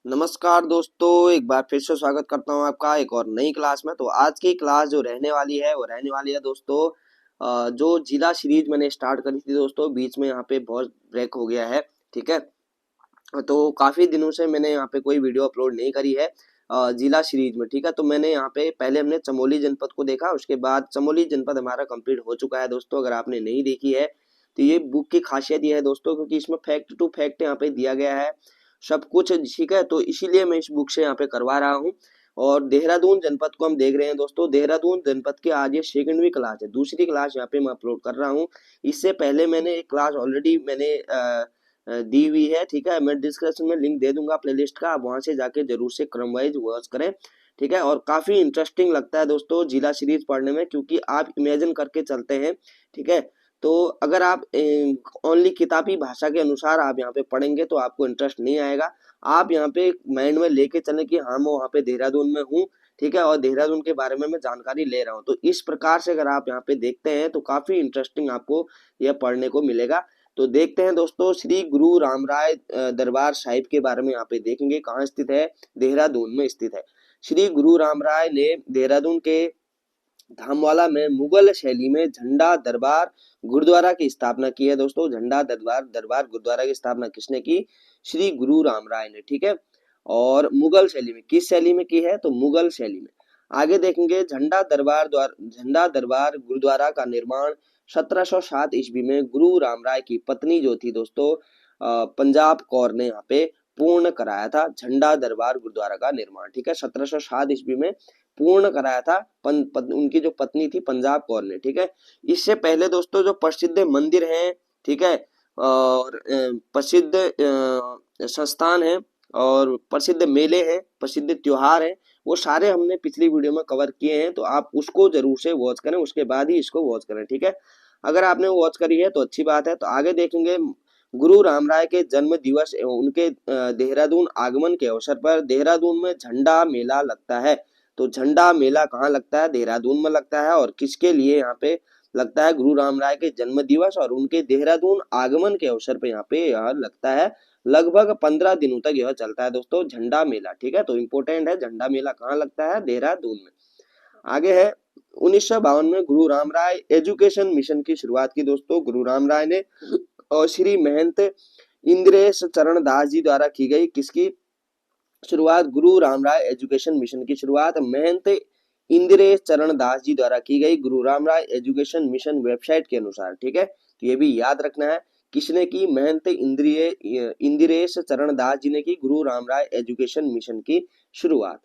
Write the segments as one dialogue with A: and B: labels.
A: नमस्कार दोस्तों, एक बार फिर से स्वागत करता हूं आपका एक और नई क्लास में। तो आज की क्लास जो रहने वाली है वो रहने वाली है दोस्तों, जो जिला सीरीज मैंने स्टार्ट करी थी दोस्तों, बीच में यहाँ पे बहुत ब्रेक हो गया है। ठीक है। तो काफी दिनों से मैंने यहाँ पे कोई वीडियो अपलोड नहीं करी है जिला सीरीज में। ठीक है। तो मैंने यहाँ पे पहले हमने चमोली जनपद को देखा, उसके बाद चमोली जनपद हमारा कंप्लीट हो चुका है दोस्तों। अगर आपने नहीं देखी है तो ये बुक की खासियत ये है दोस्तों, क्योंकि इसमें फैक्ट टू फैक्ट यहाँ पे दिया गया है सब कुछ। ठीक है। तो इसीलिए मैं इस बुक से यहाँ पे करवा रहा हूँ। और देहरादून जनपद को हम देख रहे हैं दोस्तों। देहरादून जनपद की आज ये सेकंडवी क्लास है, दूसरी क्लास यहाँ पे मैं अपलोड कर रहा हूँ। इससे पहले मैंने एक क्लास ऑलरेडी मैंने दी हुई है। ठीक है। मैं डिस्क्रिप्शन में लिंक दे दूंगा प्लेलिस्ट का, आप वहां से जाके जरूर से क्रम वाइज वॉच करें। ठीक है। और काफी इंटरेस्टिंग लगता है दोस्तों जिला सीरीज पढ़ने में, क्योंकि आप इमेजिन करके चलते हैं। ठीक है। तो अगर आप ओनली किताबी भाषा के अनुसार आप यहाँ पे पढ़ेंगे तो आपको इंटरेस्ट नहीं आएगा। आप यहाँ पे माइंड में लेके चलें कि हाँ मैं वहाँ पे देहरादून में हूँ। ठीक है। और देहरादून के बारे में मैं जानकारी ले रहा हूँ। तो इस प्रकार से अगर आप यहाँ पे देखते हैं तो काफी इंटरेस्टिंग आपको यह पढ़ने को मिलेगा। तो देखते हैं दोस्तों, श्री गुरु रामराय दरबार साहिब के बारे में यहाँ पे देखेंगे। कहाँ स्थित है? देहरादून में स्थित है। श्री गुरु रामराय ने देहरादून के धामवाला में मुगल शैली में झंडा दरबार गुरुद्वारा की स्थापना की है दोस्तों। झंडा दरबार दरबार गुरुद्वारा की स्थापना किसने की? श्री गुरु रामराय ने। ठीक है। और मुगल शैली में, किस शैली में की है? तो मुगल शैली में। आगे देखेंगे, झंडा दरबार गुरुद्वारा का निर्माण 1707 ईस्वी में गुरु रामराय की पत्नी जो थी दोस्तों पंजाब कौर ने यहाँ पे पूर्ण कराया था झंडा दरबार गुरुद्वारा का निर्माण। ठीक है। 1707 ईस्वी में पूर्ण कराया था उनकी जो पत्नी थी पंजाब कौर ने। ठीक है। इससे पहले दोस्तों जो प्रसिद्ध मंदिर हैं, ठीक है, और प्रसिद्ध संस्थान है और प्रसिद्ध मेले हैं, प्रसिद्ध त्योहार हैं, वो सारे हमने पिछली वीडियो में कवर किए हैं। तो आप उसको जरूर से वॉच करें, उसके बाद ही इसको वॉच करें। ठीक है। अगर आपने वॉच करी है तो अच्छी बात है। तो आगे देखेंगे, गुरु रामराय के जन्म दिवस एवं उनके देहरादून आगमन के अवसर पर देहरादून में झंडा मेला लगता है। तो झंडा मेला कहाँ लगता है? देहरादून में लगता है। और किसके लिए यहाँ पे लगता है? गुरु रामराय के जन्म दिवस और उनके देहरादून आगमन के अवसर पे यहाँ पे यह लगता है। लगभग 15 दिनों तक यह चलता है दोस्तों झंडा मेला। ठीक है। तो इंपोर्टेंट है, झंडा मेला कहाँ लगता है? देहरादून में। आगे है, 1952 में गुरु रामराय एजुकेशन मिशन की शुरुआत की दोस्तों गुरु रामराय ने। और श्री महंत इंद्रेश चरण दास जी द्वारा की गई किसकी शुरुआत? गुरु रामराय एजुकेशन मिशन की शुरुआत महंत इंदिरेश चरण दास जी द्वारा की गई गुरु रामराय एजुकेशन मिशन वेबसाइट के अनुसार। ठीक है। तो ये भी याद रखना है, किसने की? महंत इंदिरेश चरण दास जी ने की गुरु रामराय एजुकेशन मिशन की शुरुआत।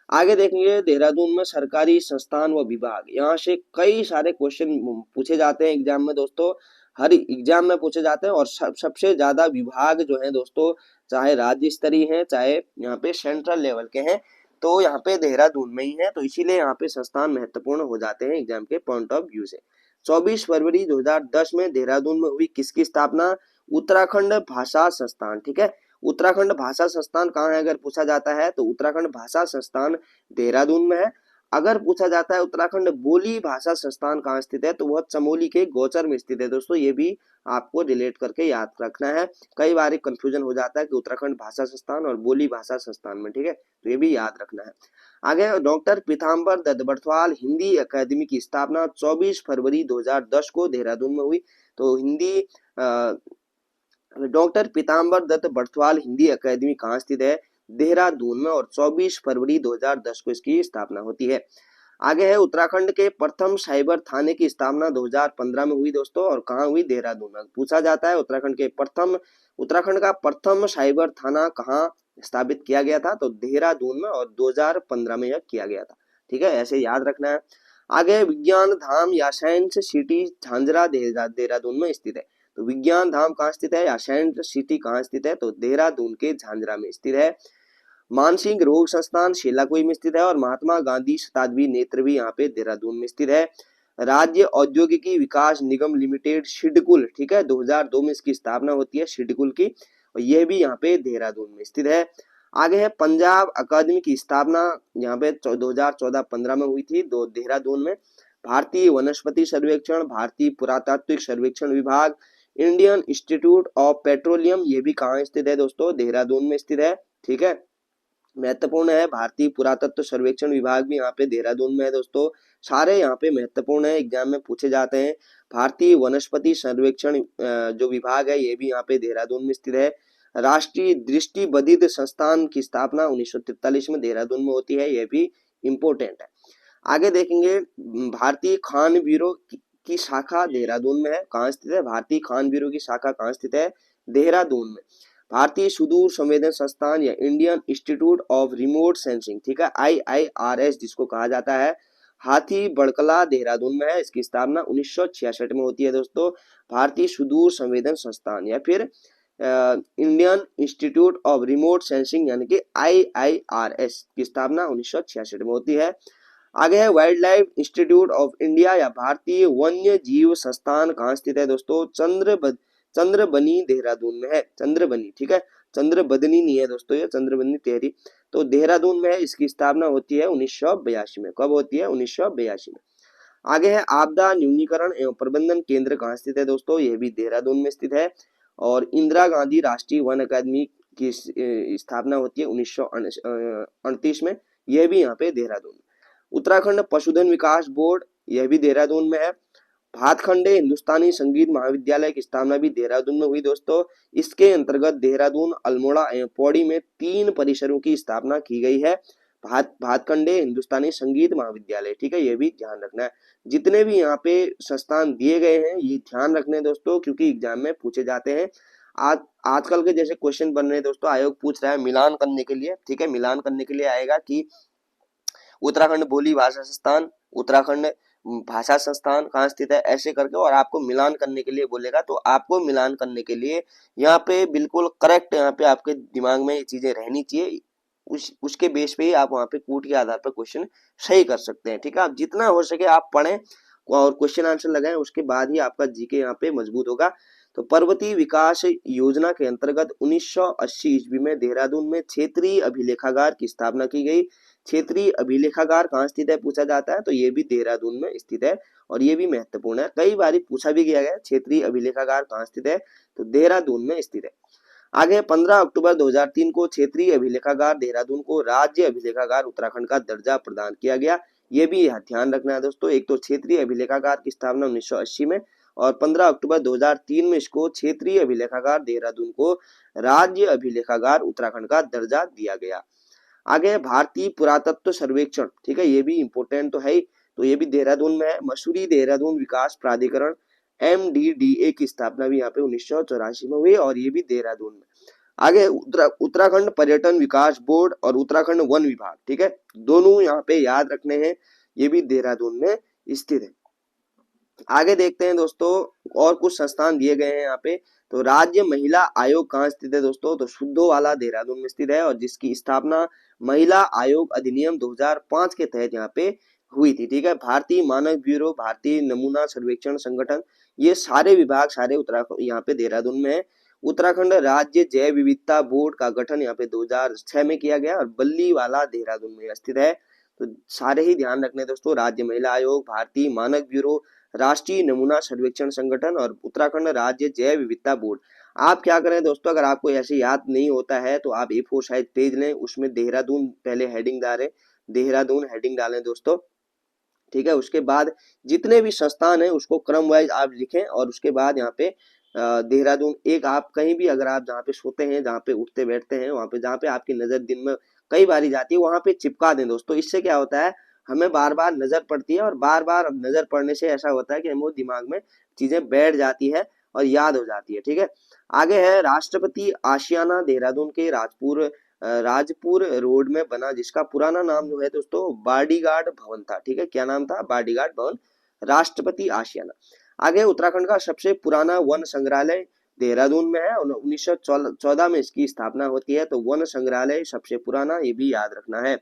A: आगे देखेंगे, देहरादून में सरकारी संस्थान व विभाग, यहाँ से कई सारे क्वेश्चन पूछे जाते हैं एग्जाम में दोस्तों, हर एग्जाम में पूछे जाते हैं। और सबसे ज्यादा विभाग जो है दोस्तों, चाहे राज्य स्तरीय है चाहे यहाँ पे सेंट्रल लेवल के हैं, तो यहाँ पे देहरादून में ही है। तो इसीलिए यहाँ पे संस्थान महत्वपूर्ण हो जाते हैं एग्जाम के पॉइंट ऑफ व्यू से। 24 फरवरी 2010 में देहरादून में हुई किसकी स्थापना? उत्तराखंड भाषा संस्थान। ठीक है। उत्तराखंड भाषा संस्थान कहाँ है अगर पूछा जाता है तो उत्तराखंड भाषा संस्थान देहरादून में है। अगर पूछा जाता है उत्तराखंड बोली भाषा संस्थान कहाँ स्थित है तो वह चमोली के गौचर में स्थित है दोस्तों। ये भी आपको रिलेट करके याद रखना है, कई बार कंफ्यूजन हो जाता है कि उत्तराखंड भाषा संस्थान और बोली भाषा संस्थान में। ठीक है। तो ये भी याद रखना है। आगे, डॉक्टर पीताम्बर दत्त बर्थवाल हिंदी अकादमी की स्थापना 24 फरवरी 2010 को देहरादून में हुई। तो हिंदी डॉक्टर पीताम्बर दत्त बर्थवाल हिंदी अकादमी कहाँ स्थित है? देहरादून में। और 24 फरवरी 2010 को इसकी स्थापना होती है। आगे है, उत्तराखंड के प्रथम साइबर थाने की स्थापना 2015 में हुई दोस्तों। और कहाँ हुई? देहरादून में। पूछा जाता है उत्तराखंड का प्रथम साइबर थाना कहाँ स्थापित किया गया था? तो देहरादून में। और 2015 में यह किया गया था। ठीक है। ऐसे याद रखना है। आगे, विज्ञान धाम या साइंस सिटी झांझरा देहरादून में स्थित है। तो विज्ञान धाम कहाँ स्थित है या साइंस सिटी कहाँ स्थित है? तो देहरादून के झांझरा में स्थित है। मानसिक रोग संस्थान शेलाकुई में स्थित है। और महात्मा गांधी शताब्दी नेत्र भी यहाँ पे देहरादून में स्थित है। राज्य औद्योगिकी विकास निगम लिमिटेड सिडकुल, ठीक है, 2002 में इसकी स्थापना होती है सिडकुल की, और यह भी यहाँ पे देहरादून में स्थित है। आगे है, पंजाब अकादमी की स्थापना यहाँ पे 2014-15 में हुई थी देहरादून में। भारतीय वनस्पति सर्वेक्षण, भारतीय पुरातात्विक सर्वेक्षण विभाग, इंडियन इंस्टीट्यूट ऑफ पेट्रोलियम, ये भी कहाँ स्थित है दोस्तों? देहरादून में स्थित है। ठीक है। महत्वपूर्ण है। भारतीय पुरातत्व सर्वेक्षण विभाग भी यहाँ पे देहरादून में है दोस्तों। सारे यहाँ पे महत्वपूर्ण है, एग्जाम में पूछे जाते हैं। भारतीय वनस्पति सर्वेक्षण जो विभाग है ये भी यहाँ पे देहरादून में स्थित है। राष्ट्रीय दृष्टि बधिर संस्थान की स्थापना 1943 में देहरादून में होती है, ये भी इम्पोर्टेंट है। आगे देखेंगे भारतीय खान ब्यूरो की शाखा देहरादून में है। कहाँ स्थित है? भारतीय खान ब्यूरो की शाखा कहाँ स्थित है? देहरादून में। भारतीय सुदूर संवेदन संस्थान या Indian institute of remote sensing, ठीक है, IIRS जिसको कहा जाता है, हाथी बड़कला देहरादून में है। इसकी स्थापना 1966 में होती है दोस्तों। भारतीय सुदूर संवेदन संस्थान या फिर Indian institute of remote sensing यानी कि IIRS की स्थापना 1966 में होती है। आगे है wild life institute of India या भारतीय वन्य जीव संस्थान कहाँ स्थित है दोस्तों? चंद्रबनी देहरादून में है। चंद्रबनी, ठीक है, चंद्रबदनी नहीं है दोस्तों, ये चंद्रबनी टिहरी तो देहरादून में है। इसकी स्थापना होती है 1982 में। कब होती है? 1982 में। आगे है आपदा न्यूनीकरण एवं प्रबंधन केंद्र कहाँ स्थित है दोस्तों? यह भी देहरादून में स्थित है। और इंदिरा गांधी राष्ट्रीय वन अकादमी की स्थापना होती है 1938 में, यह भी यहाँ पे देहरादून। उत्तराखंड पशुधन विकास बोर्ड, यह भी देहरादून में है। भातखंडे हिंदुस्तानी संगीत महाविद्यालय की स्थापना भी देहरादून में हुई दोस्तों। इसके अंतर्गत देहरादून, अल्मोड़ा एवं पौड़ी में 3 परिसरों की स्थापना की गई है। भातखंडे हिंदुस्तानी संगीत महाविद्यालय, ठीक है, ये भी ध्यान रखना है। जितने भी यहाँ पे संस्थान दिए गए हैं ये ध्यान रखने दोस्तों, क्योंकि एग्जाम में पूछे जाते हैं। आजकल के जैसे क्वेश्चन बन रहे हैं दोस्तों, आयोग पूछ रहा है मिलान करने के लिए, ठीक है, मिलान करने के लिए आएगा कि उत्तराखंड बोली भाषा संस्थान, उत्तराखंड भाषा संस्थान कहाँ स्थित है, ऐसे करके, और आपको मिलान करने के लिए बोलेगा। तो आपको मिलान करने के लिए यहाँ पे बिल्कुल करेक्ट, यहाँ पे आपके दिमाग में ये चीजें रहनी चाहिए। उसके बेस पे ही आप वहाँ पे कूट के आधार पर क्वेश्चन सही कर सकते हैं, ठीक है। आप जितना हो सके आप पढ़ें और क्वेश्चन आंसर लगाएं, उसके बाद ही आपका जीके यहाँ पे मजबूत होगा। तो पर्वतीय विकास योजना के अंतर्गत 1980 ईस्वी में देहरादून में क्षेत्रीय अभिलेखागार की स्थापना की गई। क्षेत्रीय अभिलेखागार कहाँ स्थित है पूछा जाता है, तो ये भी देहरादून में स्थित है और ये भी महत्वपूर्ण है। कई बार पूछा भी गया है क्षेत्रीय अभिलेखागार कहाँ स्थित है, तो देहरादून में स्थित है। आगे 15 अक्टूबर 2003 को क्षेत्रीय अभिलेखागार देहरादून को राज्य अभिलेखागार उत्तराखंड का दर्जा प्रदान किया गया। ये भी ध्यान रखना है दोस्तों। एक तो क्षेत्रीय अभिलेखागार की स्थापना 1980 में और 15 अक्टूबर 2003 में इसको क्षेत्रीय अभिलेखागार देहरादून को राज्य अभिलेखागार उत्तराखंड का दर्जा दिया गया। आगे भारतीय पुरातत्व सर्वेक्षण, ठीक है, ये भी इंपोर्टेंट तो है ही, तो ये भी देहरादून में है। मसूरी देहरादून विकास प्राधिकरण MDDA की स्थापना भी यहाँ पे 1984 में हुई और ये भी देहरादून में। आगे उत्तराखंड पर्यटन विकास बोर्ड और उत्तराखंड वन विभाग, ठीक है, दोनों यहाँ पे याद रखने हैं, ये भी देहरादून में स्थित है। आगे देखते हैं दोस्तों, और कुछ संस्थान दिए गए हैं यहाँ पे। तो राज्य महिला आयोग कहाँ स्थित है दोस्तों, तो शुद्धोवाला देहरादून में स्थित है और जिसकी स्थापना महिला आयोग अधिनियम 2005 के तहत यहाँ पे हुई थी, ठीक है। भारतीय मानक ब्यूरो, भारतीय नमूना सर्वेक्षण संगठन, ये सारे विभाग सारे उत्तराखंड यहाँ पे देहरादून में है। उत्तराखंड राज्य जैव विविधता बोर्ड का गठन यहाँ पे 2006 में किया गया और बल्लीवाला देहरादून में स्थित है। तो सारे ही ध्यान रखने दोस्तों, राज्य महिला आयोग, भारतीय मानक ब्यूरो, राष्ट्रीय नमूना सर्वेक्षण संगठन और उत्तराखंड राज्य जैव विविधता बोर्ड। आप क्या करें दोस्तों, अगर आपको ऐसे याद नहीं होता है तो आप A4 साइज पेज लें, उसमें देहरादून पहले हेडिंग डालें, देहरादून हेडिंग डालें दोस्तों, ठीक है। उसके बाद जितने भी संस्थान है उसको क्रम वाइज आप लिखें और उसके बाद यहाँ पे देहरादून, एक आप कहीं भी अगर आप जहाँ पे सोते हैं, जहाँ पे उठते बैठते हैं, वहां पे जहाँ पे आपकी नजर दिन में कई बारी जाती है, वहां पे चिपका दें दोस्तों। इससे क्या होता है, हमें बार बार नजर पड़ती है और बार बार नजर पड़ने से ऐसा होता है कि हमें दिमाग में चीजें बैठ जाती है और याद हो जाती है, ठीक है। आगे है राष्ट्रपति आशियाना देहरादून के राजपुर रोड में बना, जिसका पुराना नाम जो है दोस्तों बॉडीगार्ड भवन था, ठीक है। क्या नाम था? बॉडीगार्ड भवन, राष्ट्रपति आशियाना। आगे उत्तराखंड का सबसे पुराना वन संग्रहालय देहरादून में है और 1914 में इसकी स्थापना होती है। तो वन संग्रहालय सबसे पुराना, ये भी याद रखना है।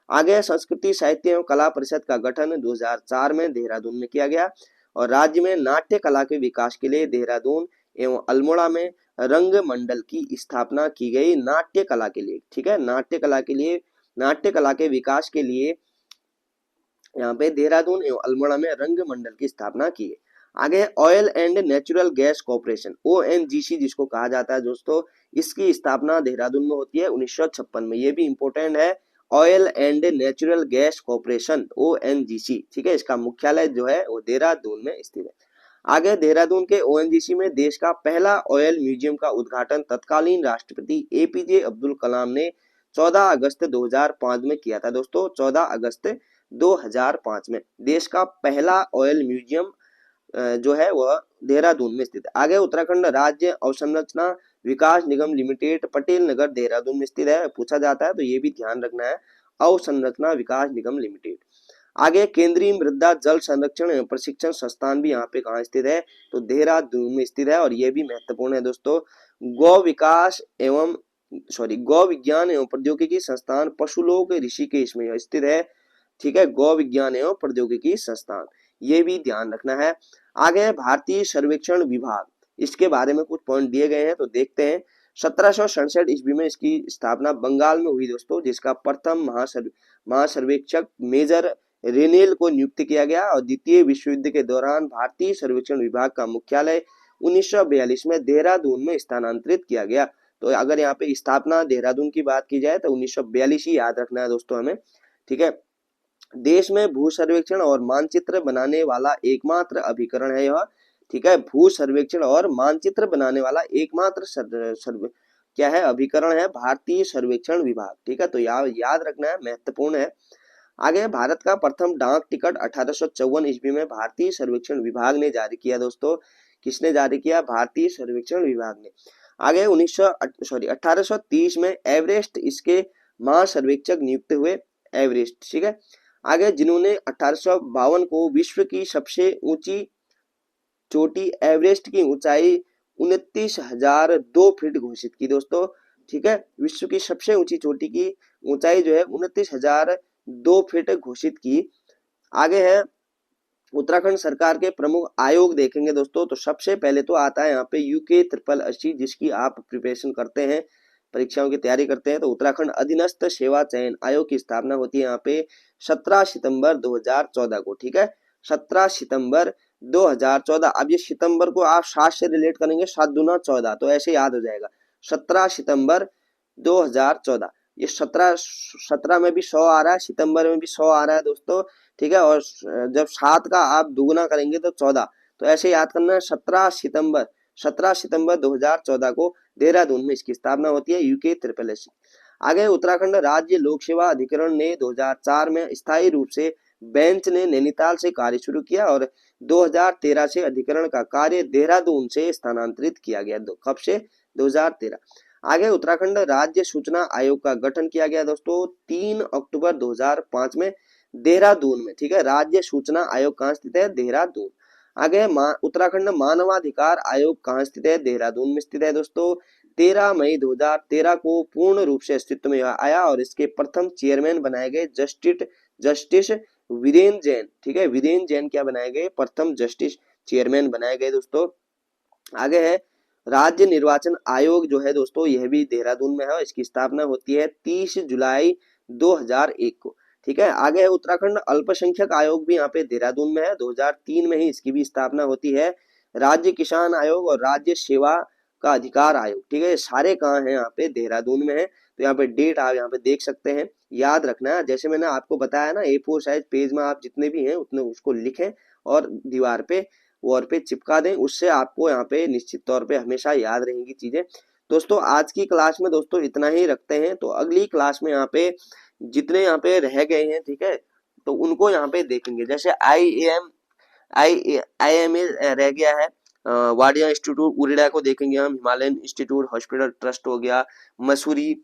A: आगे संस्कृति साहित्य एवं कला परिषद का गठन 2004 में देहरादून में किया गया और राज्य में नाट्य कला के विकास के लिए देहरादून एवं अल्मोड़ा में रंग मंडल की स्थापना की गई, नाट्य कला के लिए, ठीक है, नाट्य कला के लिए, नाट्य कला के विकास के लिए यहाँ पे देहरादून एवं अल्मोड़ा में रंग मंडल की स्थापना की है। आगे oil and natural gas corporation ONGC जिसको कहा जाता है दोस्तों, इसकी स्थापना देहरादून में होती है 1956 में। ये भी इंपॉर्टेंट है, oil and natural gas corporation ONGC, ठीक है। इसका मुख्यालय जो है वो देहरादून में स्थित है। आगे देहरादून के ONGC में देश का पहला ऑयल म्यूजियम का उद्घाटन तत्कालीन राष्ट्रपति APJ अब्दुल कलाम ने 14 अगस्त 2005 में किया था दोस्तों। 14 अगस्त 2005 में देश का पहला ऑयल म्यूजियम जो है वह देहरादून में स्थित है। आगे उत्तराखंड राज्य अवसंरचना विकास निगम लिमिटेड पटेल नगर देहरादून में स्थित है, पूछा जाता है तो ये भी ध्यान रखना है, अवसंरचना विकास निगम लिमिटेड। आगे केंद्रीय मृदा जल संरक्षण एवं प्रशिक्षण संस्थान भी यहाँ पे कहाँ स्थित है, तो देहरादून में स्थित है, और ये भी महत्वपूर्ण है दोस्तों। गौ विज्ञान एवं प्रौद्योगिकी संस्थान पशुलोक ऋषिकेश में स्थित है, ठीक है। गौ विज्ञान एवं प्रौद्योगिकी संस्थान, ये भी ध्यान रखना है। आगे भारतीय सर्वेक्षण विभाग, इसके बारे में कुछ पॉइंट दिए गए हैं तो देखते हैं। 1767 ईस्वी में इसकी स्थापना बंगाल में हुई दोस्तों, जिसका प्रथम महासर्वेक्षक मेजर रेनेल को नियुक्त किया गया, और द्वितीय विश्व युद्ध के दौरान भारतीय सर्वेक्षण विभाग का मुख्यालय 1942 में देहरादून में स्थानांतरित किया गया। तो अगर यहाँ पे स्थापना देहरादून की बात की जाए तो 1942 ही याद रखना है दोस्तों हमें, ठीक है। देश में भू सर्वेक्षण और मानचित्र बनाने वाला एकमात्र अभिकरण है यह, ठीक है। भू सर्वेक्षण और मानचित्र बनाने वाला एकमात्र क्या है, अभिकरण है भारतीय सर्वेक्षण विभाग, ठीक है। तो याद रखना है, महत्वपूर्ण है। आगे भारत का प्रथम डाक टिकट 1854 ईस्वी में भारतीय सर्वेक्षण विभाग ने जारी किया दोस्तों। किसने जारी किया, भारतीय सर्वेक्षण विभाग ने। आगे 1830 में एवरेस्ट इसके महासर्वेक्षक नियुक्त हुए, एवरेस्ट, ठीक है। आगे जिन्होंने 1852 को विश्व की सबसे ऊंची चोटी एवरेस्ट की ऊंचाई 29,002 फीट घोषित की दोस्तों, ठीक है। विश्व की सबसे ऊंची चोटी की ऊंचाई जो है 29,002 फीट घोषित की। आगे है उत्तराखंड सरकार के प्रमुख आयोग देखेंगे दोस्तों, तो सबसे पहले तो आता है यहाँ पे UK 8088, जिसकी आप प्रिपरेशन करते हैं, परीक्षाओं की तैयारी करते हैं, तो उत्तराखंड अधीनस्थ सेवा चयन आयोग की स्थापना होती है यहाँ पे 17 सितंबर 2014 को, ठीक है। 17 सितंबर 2014। अब ये सितंबर को आप 7 से रिलेट करेंगे, 7 दूना 14, तो ऐसे याद हो जाएगा। 17 सितंबर 2014, ये 17 में भी 100 आ रहा है, सितंबर में भी 100 आ रहा है दोस्तों, ठीक है। और जब 7 का आप दुगुना करेंगे तो 14, तो ऐसे याद करना है। 17 सितंबर 2014 को देहरादून में इसकी स्थापना होती है, UK 8888। आगे उत्तराखंड राज्य लोक सेवा अधिकरण ने 2004 में स्थायी रूप से बेंच ने नैनीताल से कार्य शुरू किया, और 2013 से अधिकरण का कार्य देहरादून से स्थानांतरित किया गया। कब से, 2013। आगे उत्तराखंड राज्य सूचना आयोग का गठन किया गया दोस्तों 3 अक्टूबर 2005 में देहरादून में, ठीक है। राज्य सूचना आयोग कहाँ स्थित है, देहरादून। आगे उत्तराखंड मानवाधिकार आयोग कहाँ स्थित है, देहरादून में स्थित है दोस्तों। 13 मई 2013 को पूर्ण रूप से अस्तित्व में आया, और इसके प्रथम चेयरमैन बनाए गए जस्टिस वीरेंद्र जैन, ठीक है। वीरेंद्र जैन क्या बनाए गए, प्रथम जस्टिस चेयरमैन बनाए गए दोस्तों। आगे है राज्य निर्वाचन आयोग जो है दोस्तों, यह भी देहरादून में है, इसकी स्थापना होती है 30 जुलाई 2001 को, ठीक है। आगे है उत्तराखंड अल्पसंख्यक आयोग भी यहाँ पे देहरादून में है, 2003 में ही इसकी भी स्थापना होती है। राज्य किसान आयोग और राज्य सेवा का अधिकार आयोग, ठीक है। सारे कहाँ हैं, यहाँ पे देहरादून में है। तो यहाँ पे डेट आप यहाँ पे देख सकते हैं, याद रखना है। जैसे मैंने आपको बताया ना, A4 साइज पेज में आप जितने भी हैं उतने उसको लिखें और दीवार पे वॉल पे चिपका दें, उससे आपको यहाँ पे निश्चित तौर पे हमेशा याद रहेंगी चीजें। दोस्तों आज की क्लास में दोस्तों इतना ही रखते हैं, तो अगली क्लास में यहाँ पे जितने यहाँ पे रह गए हैं, ठीक है, तो उनको यहाँ पे देखेंगे। जैसे IIMA रह गया है, वाडिया इंस्टीट्यूट उड़ीदा को देखेंगे हम, हिमालयन इंस्टीट्यूट हॉस्पिटल ट्रस्ट हो गया, मसूरी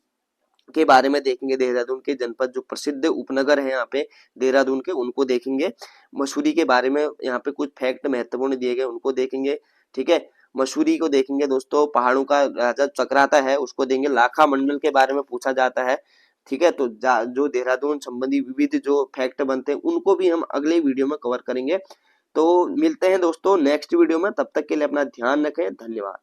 A: के बारे में देखेंगे, देहरादून के जनपद जो प्रसिद्ध उपनगर है यहाँ पे देहरादून के, उनको देखेंगे। मसूरी के बारे में यहाँ पे कुछ फैक्ट महत्वपूर्ण दिए गए, उनको देखेंगे, ठीक है। मसूरी को देखेंगे दोस्तों, पहाड़ों का राजा चक्राता है उसको देंगे, लाखा मंडल के बारे में पूछा जाता है, ठीक है। तो जो देहरादून संबंधी विविध जो फैक्ट बनते हैं उनको भी हम अगले वीडियो में कवर करेंगे। तो मिलते हैं दोस्तों नेक्स्ट वीडियो में, तब तक के लिए अपना ध्यान रखें, धन्यवाद।